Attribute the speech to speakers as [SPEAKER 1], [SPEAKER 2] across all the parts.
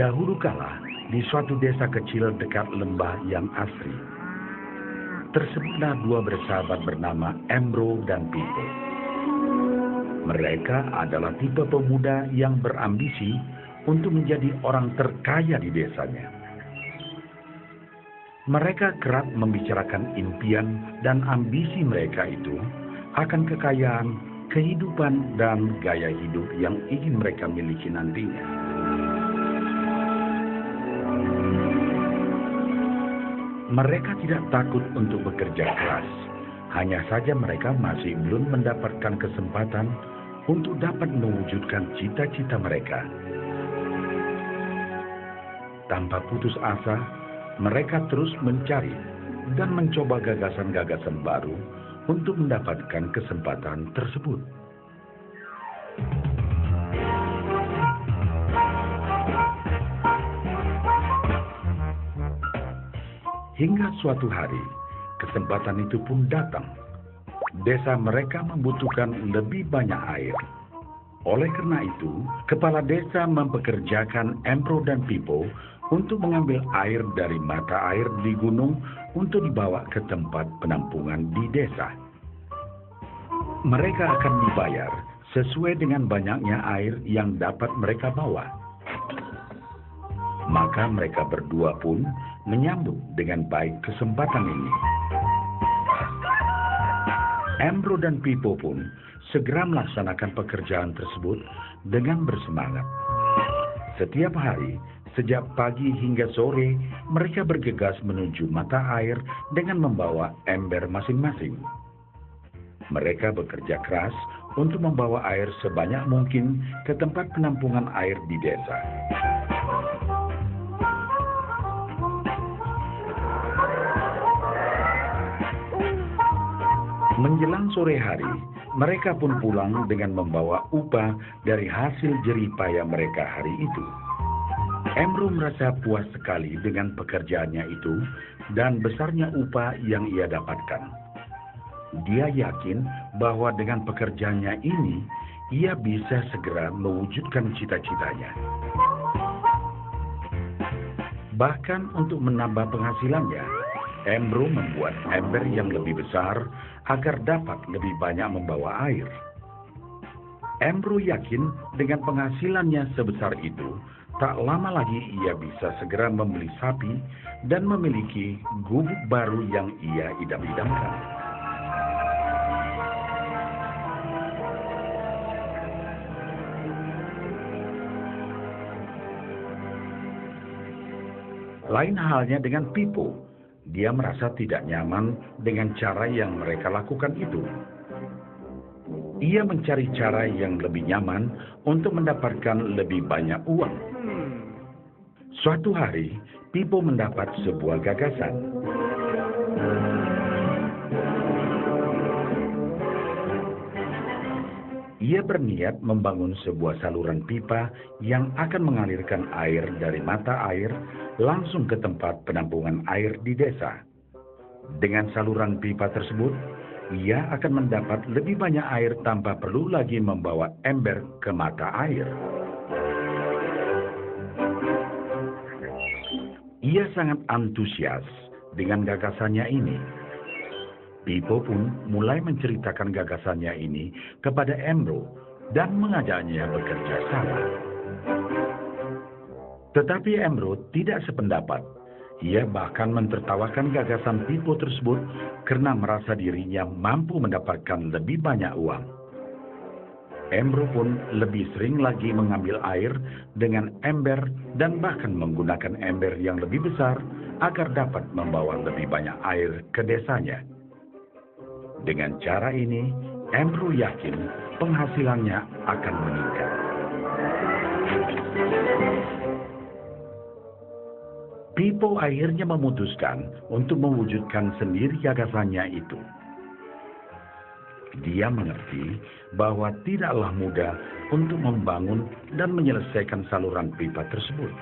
[SPEAKER 1] Dahulu kala, di suatu desa kecil dekat lembah yang asri, tersebutlah dua bersahabat bernama Embro dan Pipo. Mereka adalah tipe pemuda yang berambisi untuk menjadi orang terkaya di desanya. Mereka kerap membicarakan impian dan ambisi mereka itu akan kekayaan, kehidupan, dan gaya hidup yang ingin mereka miliki nantinya. Mereka tidak takut untuk bekerja keras, hanya saja mereka masih belum mendapatkan kesempatan untuk dapat mewujudkan cita-cita mereka. Tanpa putus asa, mereka terus mencari dan mencoba gagasan-gagasan baru untuk mendapatkan kesempatan tersebut. Hingga suatu hari, kesempatan itu pun datang. Desa mereka membutuhkan lebih banyak air. Oleh karena itu, kepala desa mempekerjakan Embro dan Pipo untuk mengambil air dari mata air di gunung untuk dibawa ke tempat penampungan di desa. Mereka akan dibayar sesuai dengan banyaknya air yang dapat mereka bawa. Maka mereka berdua pun menyambut dengan baik kesempatan ini. Embro dan Pipo pun segera melaksanakan pekerjaan tersebut dengan bersemangat. Setiap hari, sejak pagi hingga sore, mereka bergegas menuju mata air dengan membawa ember masing-masing. Mereka bekerja keras untuk membawa air sebanyak mungkin ke tempat penampungan air di desa. Menjelang sore hari, mereka pun pulang dengan membawa upah dari hasil jerih payah mereka hari itu. Embro merasa puas sekali dengan pekerjaannya itu dan besarnya upah yang ia dapatkan. Dia yakin bahwa dengan pekerjaannya ini, ia bisa segera mewujudkan cita-citanya. Bahkan untuk menambah penghasilannya, Embro membuat ember yang lebih besar agar dapat lebih banyak membawa air. Embro yakin dengan penghasilannya sebesar itu, tak lama lagi ia bisa segera membeli sapi dan memiliki gubuk baru yang ia idam-idamkan. Lain halnya dengan Pipo. Dia merasa tidak nyaman dengan cara yang mereka lakukan itu. Ia mencari cara yang lebih nyaman untuk mendapatkan lebih banyak uang. Suatu hari, Pipo mendapat sebuah gagasan. Ia berniat membangun sebuah saluran pipa yang akan mengalirkan air dari mata air langsung ke tempat penampungan air di desa. Dengan saluran pipa tersebut, ia akan mendapat lebih banyak air tanpa perlu lagi membawa ember ke mata air. Ia sangat antusias dengan gagasannya ini. Pipo pun mulai menceritakan gagasannya ini kepada Embro dan mengajaknya bekerja sama. Tetapi Embro tidak sependapat. Ia bahkan mentertawakan gagasan Pipo tersebut karena merasa dirinya mampu mendapatkan lebih banyak uang. Embro pun lebih sering lagi mengambil air dengan ember dan bahkan menggunakan ember yang lebih besar agar dapat membawa lebih banyak air ke desanya. Dengan cara ini, Embro yakin penghasilannya akan meningkat. Pipo akhirnya memutuskan untuk mewujudkan sendiri gagasannya itu. Dia mengerti bahwa tidaklah mudah untuk membangun dan menyelesaikan saluran pipa tersebut.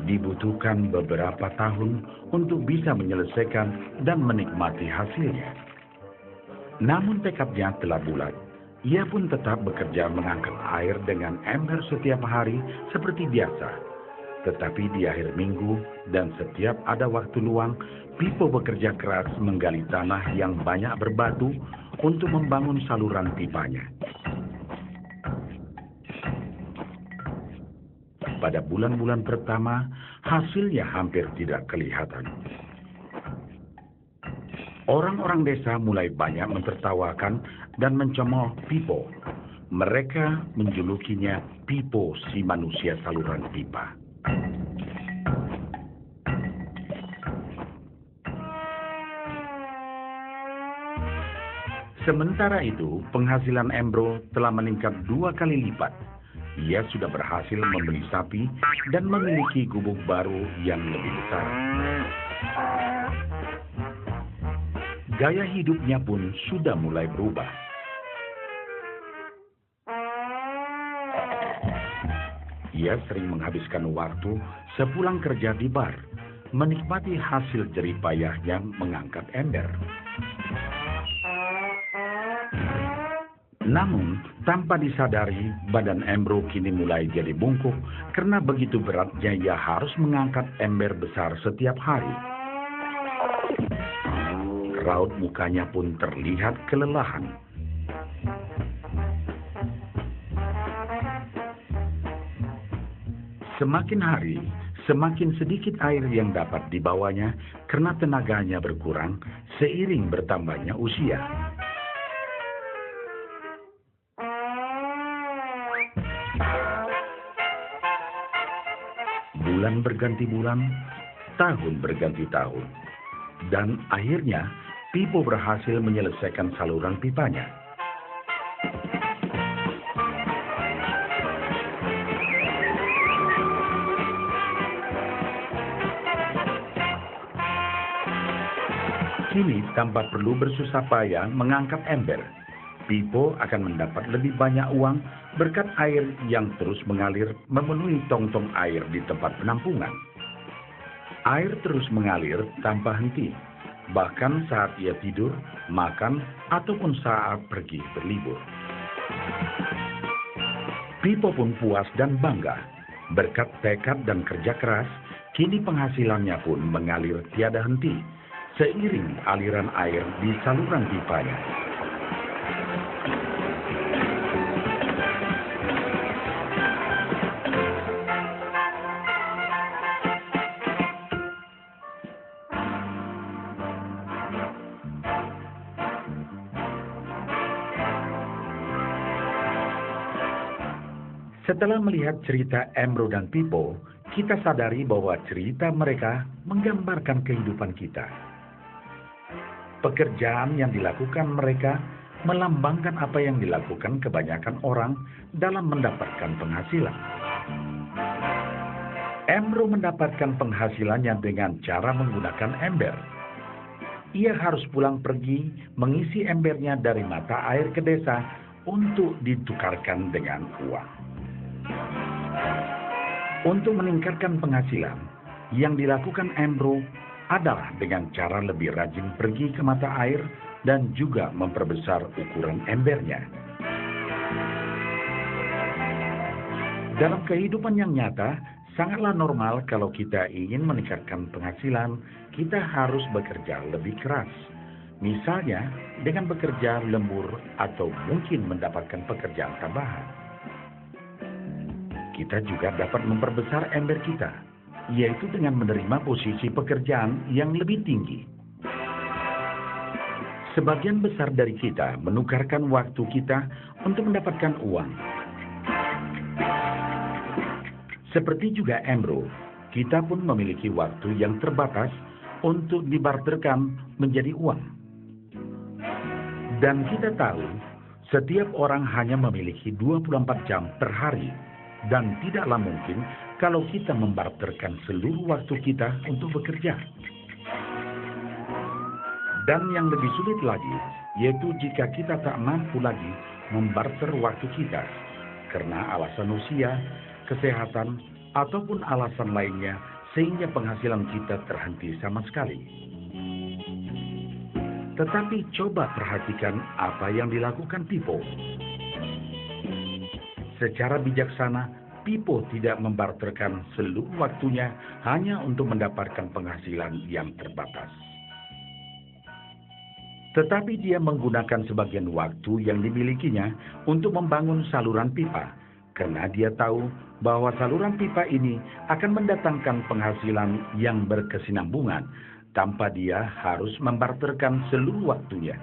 [SPEAKER 1] Dibutuhkan beberapa tahun untuk bisa menyelesaikan dan menikmati hasilnya. Namun tekadnya telah bulat. Ia pun tetap bekerja mengangkat air dengan ember setiap hari seperti biasa. Tetapi di akhir minggu dan setiap ada waktu luang, Pipo bekerja keras menggali tanah yang banyak berbatu untuk membangun saluran pipanya. Pada bulan-bulan pertama, hasilnya hampir tidak kelihatan. Orang-orang desa mulai banyak mentertawakan dan mencemooh Pipo. Mereka menjulukinya Pipo si manusia saluran pipa. Sementara itu, penghasilan Embro telah meningkat 2 kali lipat. Ia sudah berhasil membeli sapi dan memiliki gubuk baru yang lebih besar. Gaya hidupnya pun sudah mulai berubah. Ia sering menghabiskan waktu sepulang kerja di bar, menikmati hasil jerih payahnya mengangkat ember. Namun, tanpa disadari, badan Embro kini mulai jadi bungkuk karena begitu beratnya ia harus mengangkat ember besar setiap hari. Raut mukanya pun terlihat kelelahan. Semakin hari, semakin sedikit air yang dapat dibawanya karena tenaganya berkurang seiring bertambahnya usia. Bulan berganti bulan, tahun berganti tahun. Dan akhirnya, Pipo berhasil menyelesaikan saluran pipanya. Kini, tanpa perlu bersusah payah mengangkat ember, Pipo akan mendapat lebih banyak uang berkat air yang terus mengalir memenuhi tong-tong air di tempat penampungan. Air terus mengalir tanpa henti, bahkan saat ia tidur, makan, ataupun saat pergi berlibur. Pipo pun puas dan bangga. Berkat tekad dan kerja keras, kini penghasilannya pun mengalir tiada henti, seiring aliran air di saluran pipanya. Setelah melihat cerita Embro dan Pipo, kita sadari bahwa cerita mereka menggambarkan kehidupan kita. Pekerjaan yang dilakukan mereka melambangkan apa yang dilakukan kebanyakan orang dalam mendapatkan penghasilan. Embro mendapatkan penghasilannya dengan cara menggunakan ember. Ia harus pulang pergi mengisi embernya dari mata air ke desa untuk ditukarkan dengan uang. Untuk meningkatkan penghasilan, yang dilakukan Embro adalah dengan cara lebih rajin pergi ke mata air dan juga memperbesar ukuran embernya. Dalam kehidupan yang nyata, sangatlah normal kalau kita ingin meningkatkan penghasilan, kita harus bekerja lebih keras. Misalnya, dengan bekerja lembur atau mungkin mendapatkan pekerjaan tambahan. Kita juga dapat memperbesar ember kita, yaitu dengan menerima posisi pekerjaan yang lebih tinggi. Sebagian besar dari kita menukarkan waktu kita untuk mendapatkan uang. Seperti juga Embro, kita pun memiliki waktu yang terbatas untuk dibarterkan menjadi uang. Dan kita tahu, setiap orang hanya memiliki 24 jam per hari. Dan tidaklah mungkin kalau kita membarterkan seluruh waktu kita untuk bekerja. Dan yang lebih sulit lagi, yaitu jika kita tak mampu lagi membarter waktu kita, karena alasan usia, kesehatan, ataupun alasan lainnya, sehingga penghasilan kita terhenti sama sekali. Tetapi coba perhatikan apa yang dilakukan Pipo. Secara bijaksana, Pipo tidak membarterkan seluruh waktunya hanya untuk mendapatkan penghasilan yang terbatas. Tetapi dia menggunakan sebagian waktu yang dimilikinya untuk membangun saluran pipa, karena dia tahu bahwa saluran pipa ini akan mendatangkan penghasilan yang berkesinambungan tanpa dia harus membarterkan seluruh waktunya.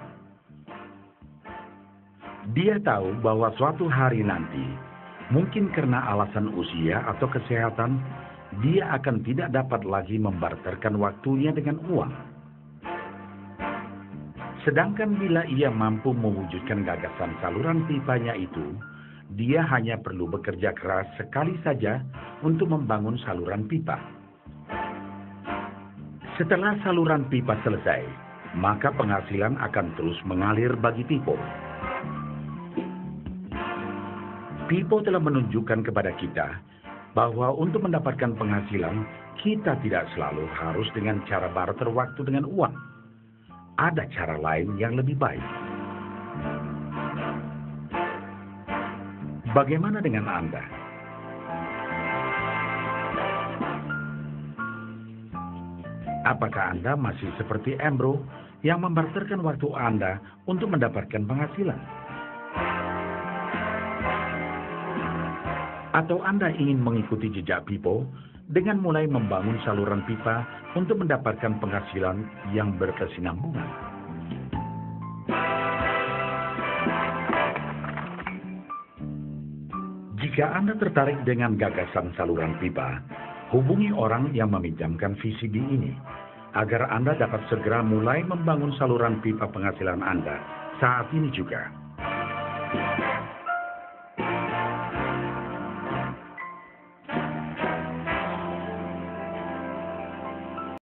[SPEAKER 1] Dia tahu bahwa suatu hari nanti, mungkin karena alasan usia atau kesehatan, dia akan tidak dapat lagi membarterkan waktunya dengan uang. Sedangkan bila ia mampu mewujudkan gagasan saluran pipanya itu, dia hanya perlu bekerja keras sekali saja untuk membangun saluran pipa. Setelah saluran pipa selesai, maka penghasilan akan terus mengalir bagi Pipo. Pipo telah menunjukkan kepada kita bahwa untuk mendapatkan penghasilan, kita tidak selalu harus dengan cara barter waktu dengan uang. Ada cara lain yang lebih baik. Bagaimana dengan Anda? Apakah Anda masih seperti Embro yang membarterkan waktu Anda untuk mendapatkan penghasilan? Atau Anda ingin mengikuti jejak Pipo dengan mulai membangun saluran pipa untuk mendapatkan penghasilan yang berkesinambungan? Jika Anda tertarik dengan gagasan saluran pipa, hubungi orang yang meminjamkan VCD ini, agar Anda dapat segera mulai membangun saluran pipa penghasilan Anda saat ini juga.